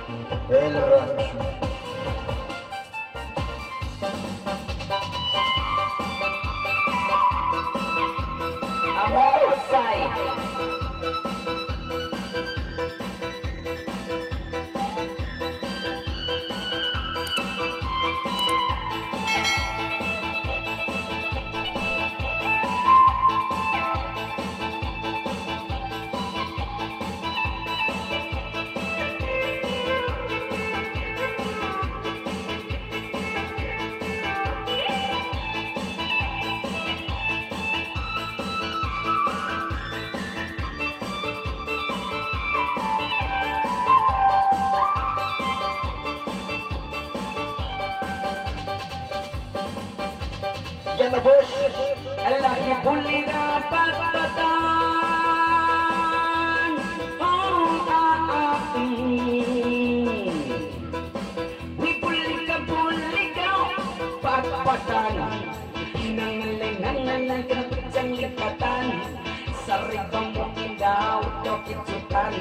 El rancho. Amor say. Yan na boss. Lagi puli dapat patan ang aking. Puli ka patpatan. Nangalay kapitsang lipatan. Saribang mo daw kitsutan.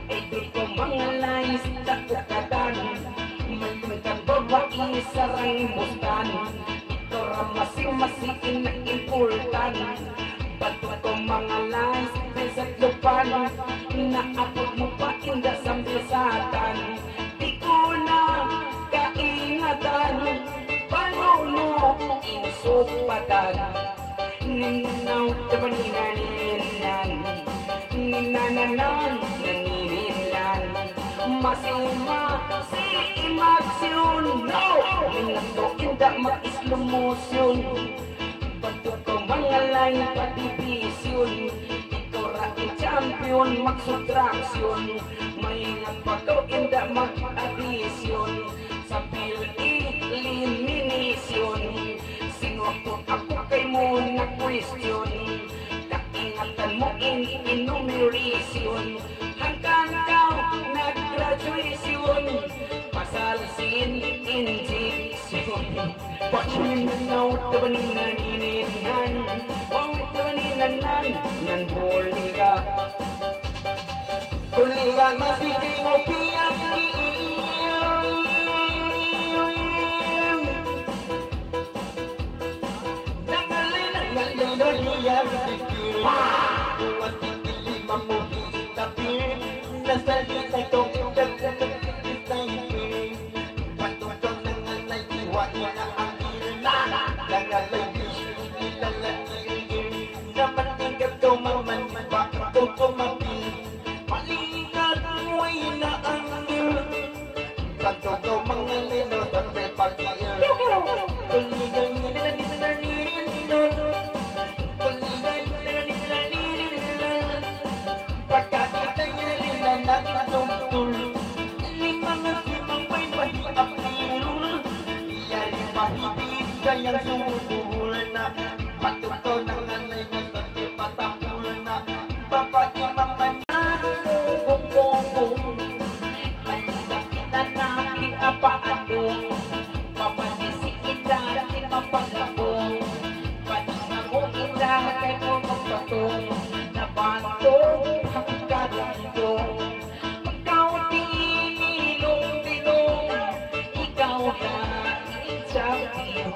Ito ko mga lais na kukatan. Mayroon babae sarang mustan. Masing-masing na impultan. Bato ko mga lines sa lupan. Naapot mo pa inda sa mesatan. Di ko na kaingatan. Paano mo insupatan? Ninaw diba ninanilan? Ninananan naninilan. Masing-masing no! Minato inda mag-slow motion. Bato ko mga line pa-division. Ikaw raking champion mag-subtraction. May napagaw inda mag-addition. Sa field elimination. Sinuakot ako kay mo na question. Kaingatan mo in enumeration. Hanggang ikaw nag-graduation. Pasalsin injection. Pakininaw tabanin na nininan. Huwag tabanin na nan huli ka. Huli ka masigay mo piyak. Nangalay niya sikir. Huwag titili mamuhi tapir. Nasalita itong yang sumusuhul na patuto ng nanay na sa patapul na bapak imam bong kita naki apa adong papanisi kita mapagabong paningamo kita kay mo magpatong nabantong pagkadong ikaw dinilong ikaw na champion.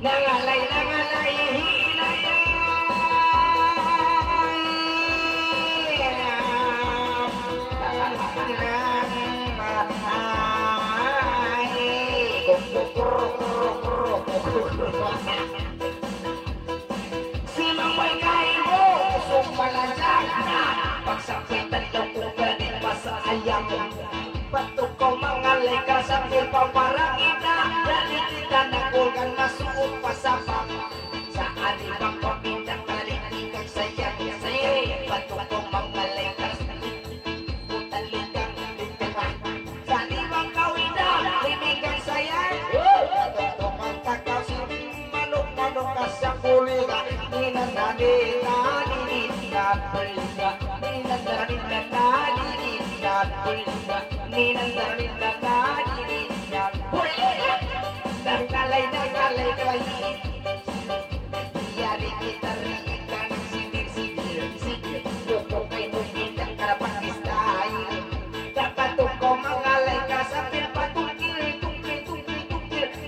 Nangalay, hilay. Simamay kayo, sumpalasak na. Pagsakitan lang kung galit pa sa sayang bato ko mga leka sambil pamarang ina dali kita nakulkan masuk pasapang sa alibang pamindang kalitikang sayang sayang bato ko mga leka utaligang litika sa alibang kawina limigang sayang bato ko kakao si manok-manok ka sa kuliga ninananina ninina berliga ninananina ninina berliga ninananina ninina berliga nangkalay kalay yari kita rika ng sigil buko kay nungindang karapan style dapat ko mangalay ka sa tungkil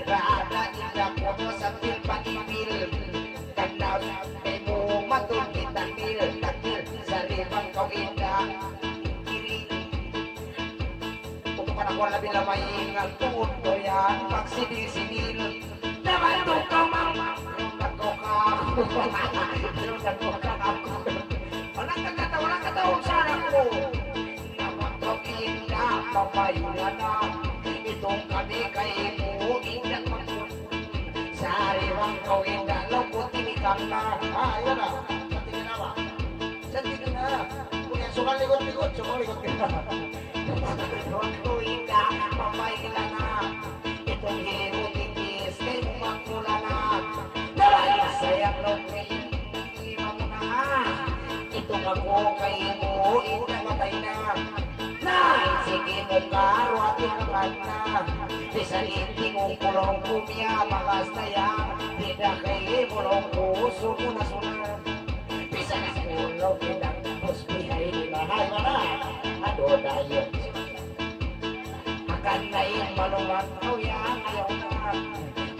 rada indah ko sa pagipil kanaw kay mo matungkit takil sa ribang kawinda kiri kung ako labi lamay ng tuon ko yan pagsidir-sidir naman to ka mama nako ka ako walang katawang sana ko naman to inda papayulan na itong kami kay mo inda magpun sa ribang kawinda lungkot tinikang na Yan na. Santigin na ba? Santigin na. Kung yan sukal likod-likod, sukal likod ka. Rondo inda pamayla na itong hirutikis kay magmula na dahil sayang longin lima mo na itong ako kay mo inda matay na sige mo karo at ikakan na bisa hindi mo kulong kumya makas na yan tidak kay mulong puso mo na sunod bisa na kulong kitang pusbihay Bahay ka na. ado tayo akan na yung malungan ko yan ayaw na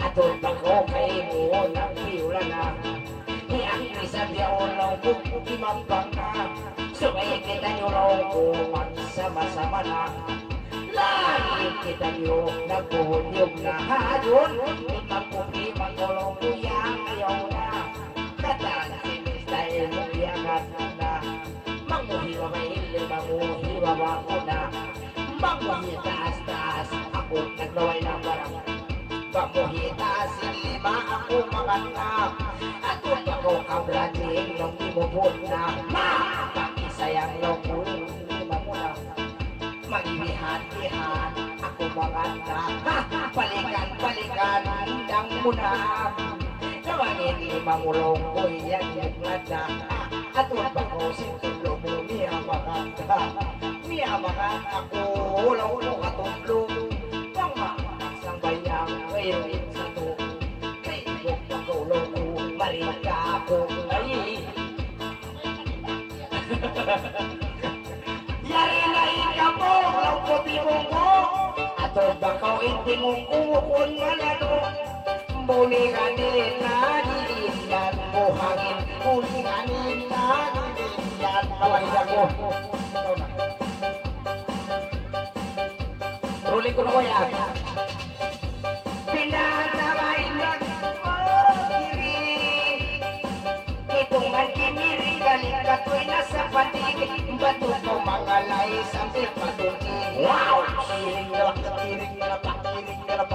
atol pa ko kay mo ng piula na iyang isa diyaw lang buki magbang na subay kita nyo lang ko magsama-sama na lagi kita nyo nagpuhudyog na hadon imagpupi magulong ko yan ayaw na katang sinis dahil mong iyagat na manguhiwa mahili manguhiwa ako na manguhi taas-taas ako naglaway ng barang manguhi taas lima ako maganap at kung ako kablading nung imubot na makakisayang nung lima mo na magibihan-bihan ako maganda balikan hindang mo na nawangin lima mulong ko iyan yung ganda at huwag pa ko sintulo mo niya maganda ako ulo katulong pang isang bayang ngayon sa to kay huwag pa ko ulo marika ako ay yari na ikapo law ko timong at huwag pa ko intimong kuhon malalo muli ganin na dilihan buhangin muli ganin na dilihan kawais ako Ruling ko na ko yan. Pinasabay lang kiri. Itungan kiniri galing katoy na sa patigid. Bato ko mga lay sambil patungin. Wow! Kiring na lang, kiring na lang, kiring na lang,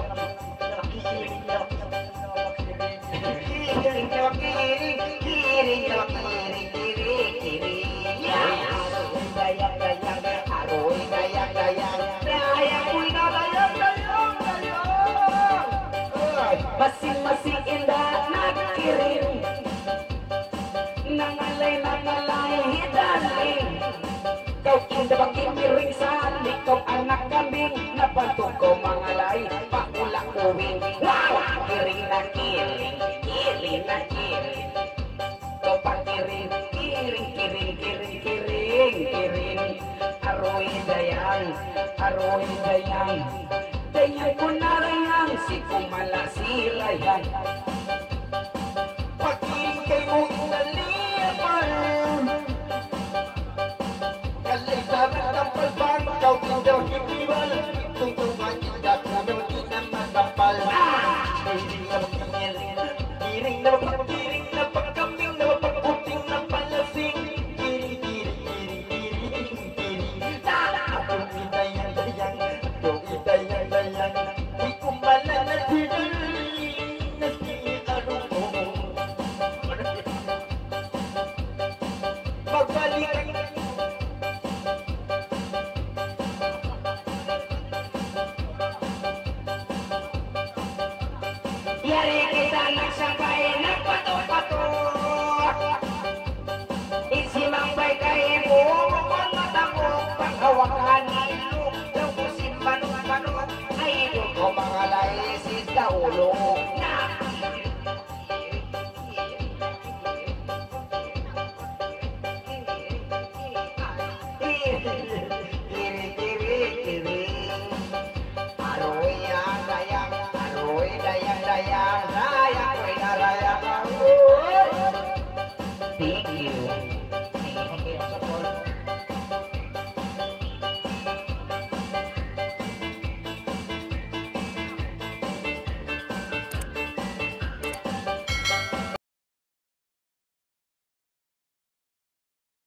kiring na lang, Kiring na kiring, kiring na kiring. Gayang, aroy gayang. Masing-masing indah nakiring nangalay hidaling kau indah bagi miring salik kau anak kambing napantuk kau mangalay pakulak kuwing wow kiring na kiring kau pakiring kiring aroy dayang dayang ko narayang si kumala silayan pakiling kay mo inaliyapan kalay sabat ang palbang kau tindaw hibibal tungtungan indah kunang inamadapal kiring na pagkambing na pagputing na palasing kiring Yari kita nagsangka